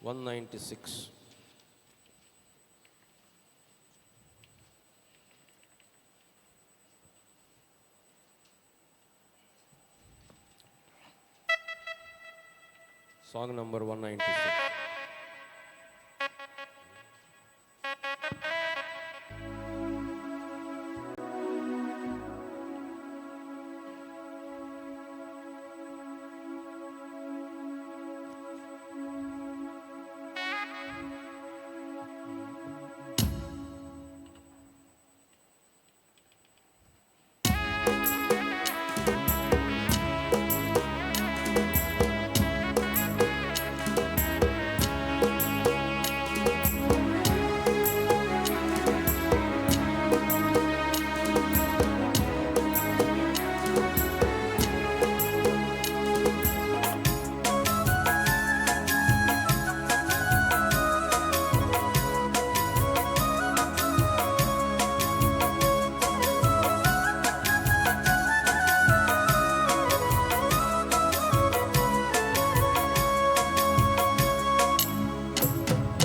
196. Song number 196.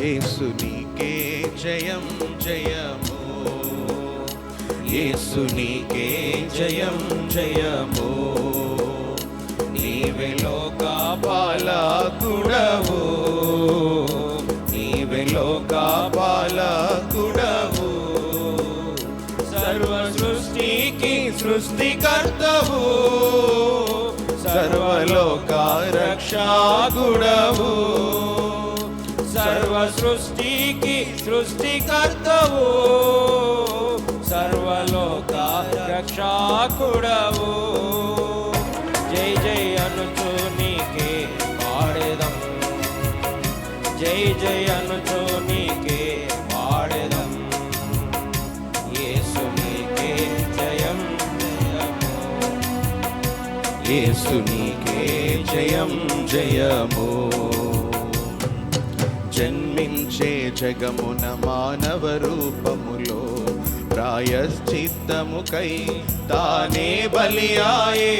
యేసునికే జయం జయము, యేసునికే జయం జయము, నీవే లోక పాలకుడవు, నీవే లోక పాలకుడవు, సర్వ సృష్టికి సృష్టికర్తవు, సర్వలోక రక్షకుడవు, సర్వ సృష్టికి సృష్టికర్తవు, సర్వలోక రక్షకుడవు. జై జై అనుచు నీకే పాడేదం, జై జై అనుచు నీకే పాడేదం, యేసు నీకే జయం జయము, యేసు నీకే జయం జయము. జన్మించే జగమున మానవ రూపములో ప్రాయశ్చిత్తముకై తానే బలియాయే,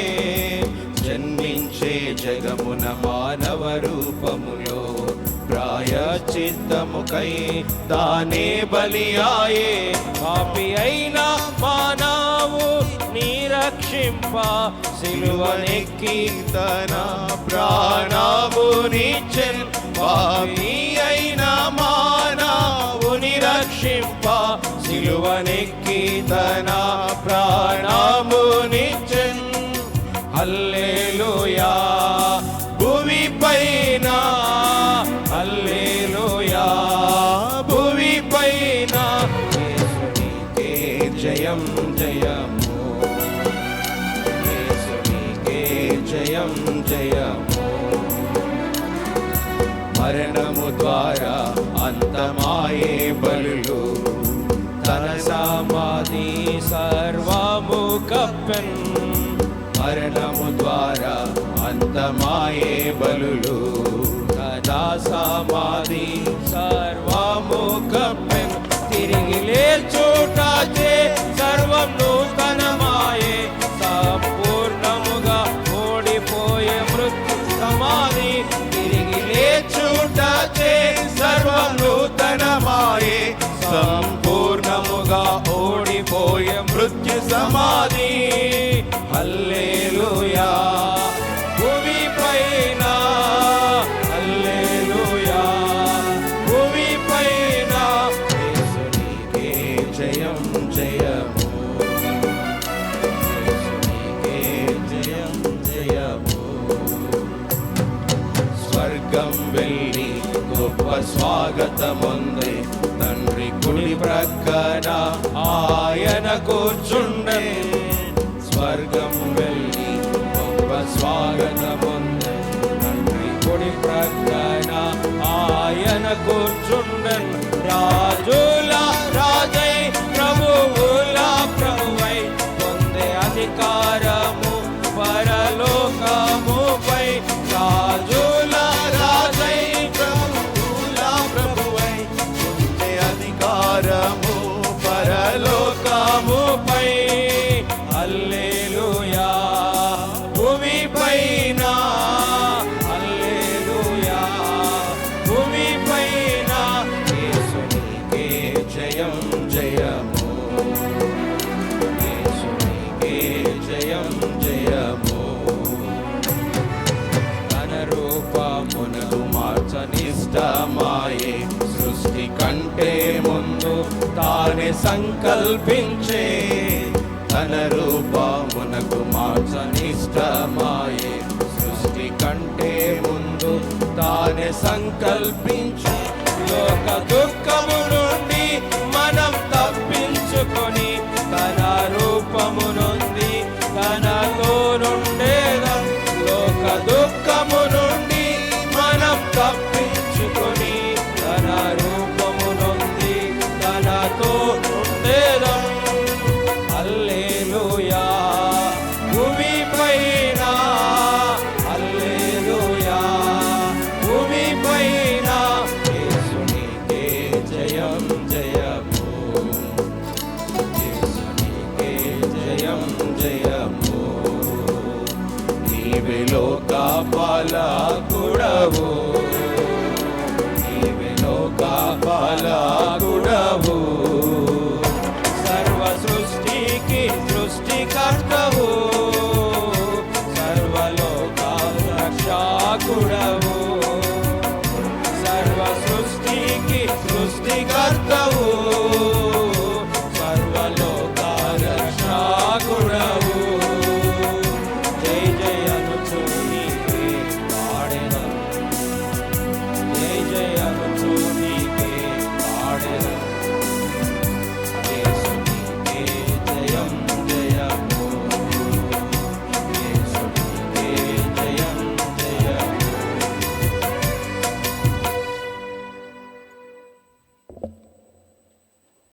జన్మించే జగమున మానవ రూపములో ప్రాయశ్చిత్తముకై తానే బలియాయే, పాపి అయిన మానవు నిరక్షింప సిలువనెక్కి తన ప్రాణమునిచ్చెన్, పాపి అయిన మానవుని రక్షింప సిలువనెక్కి తన ప్రాణమునిచ్చెన్. హల్లెలూయా భువి పైన, హల్లెలూయా భువి పైన, యేసునికే జయం జయము, యేసునికే జయం జయము. మరణము ద్వారా అంతమాయే బలులు, తన సమాధి సర్వము కప్పెన్, మరణము ద్వారా అంతమాయే బలులు, తన సమాధి సర్వము కప్పెన్. తిరిగి లేచుటచే సర్వం నూతనమాయే, సంపూర్ణముగా ఓడిపోయే మృత్యు సమాధి, తిరిగి లేచుటచే సర్వం నూతనమాయే, సంపూర్ణముగా ఓడిపోయే మృత్యు సమాధి. హల్లెలూయా భూమి పైన, హల్లెలూయా భూమి పైన, యేసునికే జయం జయము, యేసునికే జయం జయము. స్వర్గం వెళ్ళి గొప్ప స్వాగతముందే, తండ్రి కుడి ప్రక్కన ఆయన కూర్చుండే, స్వర్గం వెళ్ళి గొప్ప స్వాగతముందే, తండ్రి కుడి ప్రక్కన ఆయన కూర్చుండెన్. రాజుల రాజై ప్రభువుల ప్రభువై పొందే అధికారము పరలోకముపై, రాజుల రాజై ప్రభువుల ప్రభువై పొందే అధికారము పరలోకముపై. హల్లెలూయా భూమి పైన, హల్లెలూయా భూమి సంకల్పించే తన రూపమునకు మార్చనిష్టమాయే సృష్టి కంటే ముందు తానే సంకల్పించి లోక దుఃఖము నుండి మనం తప్పించుకొని తన రూపము నుండి తనతో నుండేదం లోక దుఃఖము నుండి మనం తప్పించుకొని తన రూపము నుండి తనతో ఉండేదం హల్లెలూయా భూమిపైన హల్లెలూయా భూమిపైన యేసునికే జయం జయము యేసునికే జయం జయము నీవే లోక పాలకుడవు నీవే లోక పాలకుడవు